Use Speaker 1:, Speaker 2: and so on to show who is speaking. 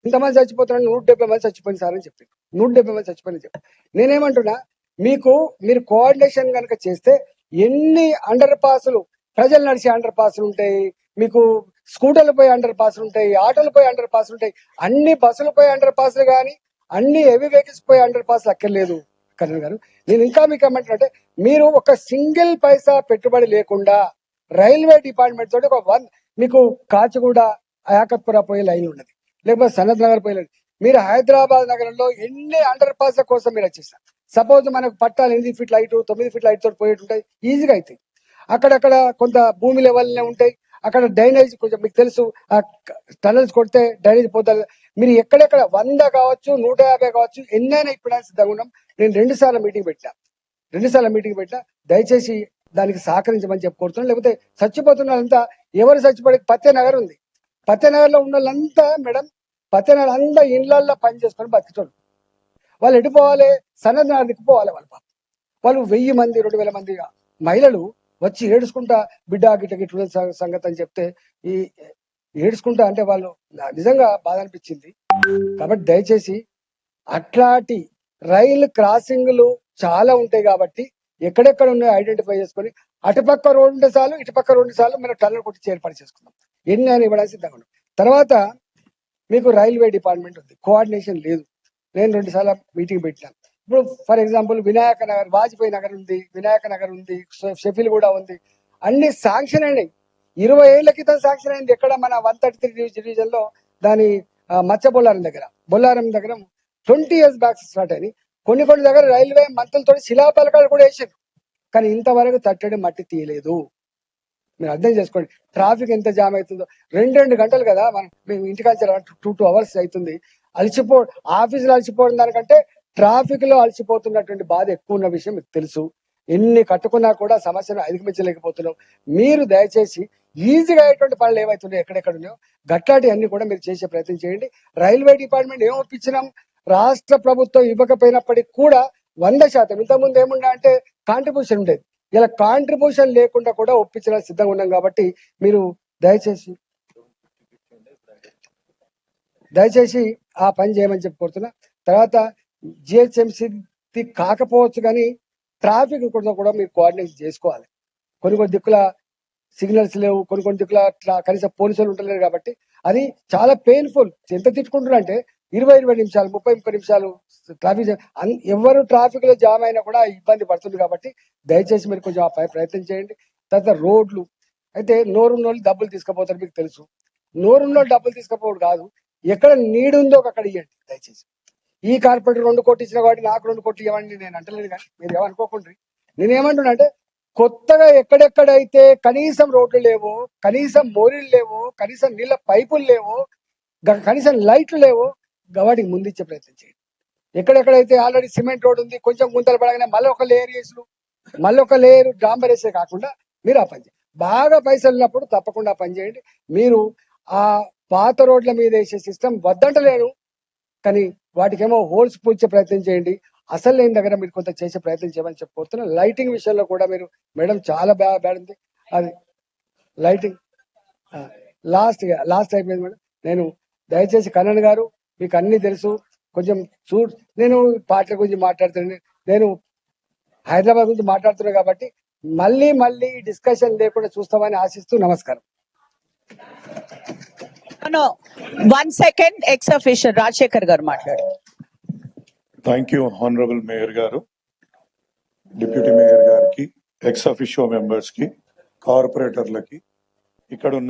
Speaker 1: ఇంతమంది చచ్చిపోతున్నారు, 170 మంది చచ్చిపోయింది సార్ అని చెప్పి, 170 మంది చచ్చిపోయింది చెప్పి. నేనేమంటున్నా, మీరు కోఆర్డినేషన్ కనుక చేస్తే ఎన్ని అండర్ పాసులు, ప్రజలు నడిచే అండర్ పాసులు ఉంటాయి, మీకు స్కూటర్లు పోయి అండర్ పాసులు ఉంటాయి, ఆటోలు పోయి అండర్ పాసులు ఉంటాయి, అన్ని బస్సులు పోయి అండర్ పాసులు కానీ అన్ని హెవీ వెహికల్స్ పోయి అండర్ పాసులు అక్కర్లేదు కరణ్ గారు. నేను ఇంకా మీకు ఏమంటున్నాంటే, మీరు ఒక సింగిల్ పైసా పెట్టుబడి లేకుండా రైల్వే డిపార్ట్మెంట్ తోటి మీకు కాచిగూడ యాకత్పుర పోయే లైన్ ఉన్నది, లేకపోతే సనత్ నగర్ పోయే లైన్. మీరు హైదరాబాద్ నగరంలో ఎన్ని అండర్ పాస్ల కోసం మీరు వచ్చేస్తారు. సపోజ్ మనకు పట్టాలు 8 ఫీట్ల హైట్ 9 ఫీట్ల హైట్ తోటి పోయేటుంటాయి, ఈజీగా అవుతాయి. అక్కడక్కడ కొంత భూమి లెవెల్నే ఉంటాయి, అక్కడ డ్రైనేజ్ కొంచెం మీకు తెలుసు, టనల్స్ కొడితే డ్రైనేజ్ పోతారు. మీరు ఎక్కడెక్కడ 100 కావచ్చు 150 కావచ్చు ఎన్నైనా ఇప్పడానికి సిద్ధంగా ఉన్నాం. నేను 2 సార్లు మీటింగ్ పెట్టినా, దయచేసి దానికి సహకరించమని చెప్పి కోరుతున్నాను. లేకపోతే చచ్చిపోతున్న వాళ్ళంతా ఎవరు చచ్చిపోయి పత్తేనగర్ ఉంది, పత్తేనగర్ లో ఉన్న వాళ్ళంతా మేడం, పత్తేనగర్ అంతా ఇండ్లల్లో పని చేసుకొని బతికేటోళ్ళు. వాళ్ళు ఎటుపోవాలి, సనత్ నగర్కి పోవాలి. వాళ్ళు 1000 మంది 2000 మంది మహిళలు వచ్చి ఏడుచుకుంటా బిడ్డ గిట్ల సంగతి అని చెప్తే ఈ ఏడుచుకుంటా అంటే వాళ్ళు నిజంగా బాధ అనిపించింది. కాబట్టి దయచేసి అట్లాంటి రైలు క్రాసింగ్లు చాలా ఉంటాయి కాబట్టి ఎక్కడెక్కడ ఉన్నాయో ఐడెంటిఫై చేసుకొని అటుపక్క రోడ్డు ఉంటే చాలు, ఇటుపక్క రోడ్డు చాలు, మనం టన్నల్ కొట్టి ఏర్పాటు చేసుకుందాం. ఎన్ని అని ఇవ్వడానికి సిద్ధంగా ఉన్నాం. తర్వాత మీకు రైల్వే డిపార్ట్మెంట్ ఉంది, కోఆర్డినేషన్ లేదు. నేను 2 సార్లు మీటింగ్ పెట్టినాను. ఇప్పుడు ఫర్ ఎగ్జాంపుల్ వినాయక నగర్, వాజ్పేయి నగర్ ఉంది, వినాయక నగర్ ఉంది, షెఫిల్ కూడా ఉంది, అన్ని శాంక్షన్ అయినాయి. 20 ఏళ్ల క్రితం శాంక్షన్ అయింది. ఎక్కడ మన 133 డివిజన్ లో దాని మచ్చ బొల్లారం దగ్గర 20 years బ్యాక్ స్టార్ట్ అయినాయి. కొన్ని దగ్గర రైల్వే మంత్రులతో శిలాపలకాలు కూడా వేసారు, కానీ ఇంతవరకు తట్టడి మట్టి తీయలేదు. మీరు అర్థం చేసుకోండి, ట్రాఫిక్ ఎంత జామ్ అవుతుందో. 2 గంటలు కదా మేము ఇంటికి 2 hours అవుతుంది. ఆఫీసులో అలసిపోవడం దానికంటే ట్రాఫిక్ లో అలసిపోతున్నటువంటి బాధ ఎక్కువ ఉన్న విషయం మీకు తెలుసు. ఎన్ని కట్టుకున్నా కూడా సమస్యను అధిగమించలేకపోతున్నాం. మీరు దయచేసి ఈజీగా అయ్యేటువంటి పనులు ఏవైతున్నాయో ఎక్కడెక్కడ ఉన్నాయో గట్లాంటి అన్ని కూడా మీరు చేసే ప్రయత్నం చేయండి. రైల్వే డిపార్ట్మెంట్ ఏం ఒప్పించినాం, రాష్ట్ర ప్రభుత్వం ఇవ్వకపోయినప్పటికీ కూడా 100%. ఇంతకుముందు ఏముండే అంటే కాంట్రిబ్యూషన్ ఉండేది, ఇలా కాంట్రిబ్యూషన్ లేకుండా కూడా ఒప్పించడానికి సిద్ధంగా ఉన్నాం. కాబట్టి మీరు దయచేసి ఆ పని చేయమని చెప్పి కోరుతున్నా. తర్వాత జిహెచ్ఎంసీ కాకపోవచ్చు కానీ ట్రాఫిక్ కూడా మీరు కోఆర్డినేషన్ చేసుకోవాలి. కొన్ని దిక్కుల సిగ్నల్స్ లేవు, కొన్ని దిక్కుల కనీసం పోలీసులు ఉంటలేరు. కాబట్టి అది చాలా పెయిన్ఫుల్. ఎంత తిట్టుకుంటున్నారు అంటే 20 నిమిషాలు 30 నిమిషాలు ట్రాఫిక్ ఎవరు ట్రాఫిక్ లో జామ్ అయినా కూడా ఇబ్బంది పడుతుంది. కాబట్టి దయచేసి మీరు కొంచెం ఆ ప్రయత్నం చేయండి. తర్వాత రోడ్లు అయితే నోరున్నోళ్ళు డబ్బులు తీసుకుపోతారు, మీకు తెలుసు. నోరున్నోళ్ళు డబ్బులు తీసుకుపోవడం కాదు, ఎక్కడ నీడుందో అక్కడ ఇవ్వండి దయచేసి. ఈ కార్పొరేటర్ 2 కోట్లు ఇచ్చిన కాబట్టి నాకు 2 కోట్లు ఇవ్వండి నేను అంటలేదు, కానీ మీరు ఏమనుకోకుండా. నేనేమంటున్నా అంటే కొత్తగా ఎక్కడెక్కడైతే కనీసం రోడ్లు లేవు, కనీసం మోరీలు లేవు, కనీసం నీళ్ళ పైపులు లేవు, కనీసం లైట్లు లేవు, వాటికి ముందిచ్చే ప్రయత్నం చేయండి. ఎక్కడెక్కడైతే ఆల్రెడీ సిమెంట్ రోడ్ ఉంది, కొంచెం గుంతలు పడగానే మళ్ళీ ఒక లేయర్ డాంబర్ వేసే కాకుండా మీరు ఆ పని చేయండి. బాగా పైసలు ఉన్నప్పుడు తప్పకుండా పని చేయండి. మీరు ఆ పాత రోడ్ల మీద వేసే సిస్టమ్ వద్దంటలేను, కానీ వాటికేమో హోల్స్ పూడ్చే ప్రయత్నం చేయండి. అసలు లేని దగ్గర మీరు కొంత చేసే ప్రయత్నం చేయమని చెప్పబోతున్నా. లైటింగ్ విషయంలో కూడా మీరు మేడం చాలా బ్యాడ్ ఉంది అది లైటింగ్. లాస్ట్ అయిపోయింది మేడం. నేను దయచేసి కన్నన్ గారు మీకు అన్ని తెలుసు, కొంచెం నేను పార్టీల గురించి మాట్లాడుతున్నాను, నేను హైదరాబాద్ గురించి మాట్లాడుతున్నా. కాబట్టి మళ్ళీ డిస్కషన్ లేకుండా చూస్తామని ఆశిస్తూ నమస్కారం.
Speaker 2: 1 second, ex officio రాజశేఖర్ గారు మాట్లాడు.
Speaker 3: థ్యాంక్ యూ హానరబుల్ మేయర్ గారు, డిప్యూటీ మేయర్ గారికి, ఎక్స్ అఫిషియో మెంబర్స్ కి, కార్పొరేటర్లకి, ఇక్కడ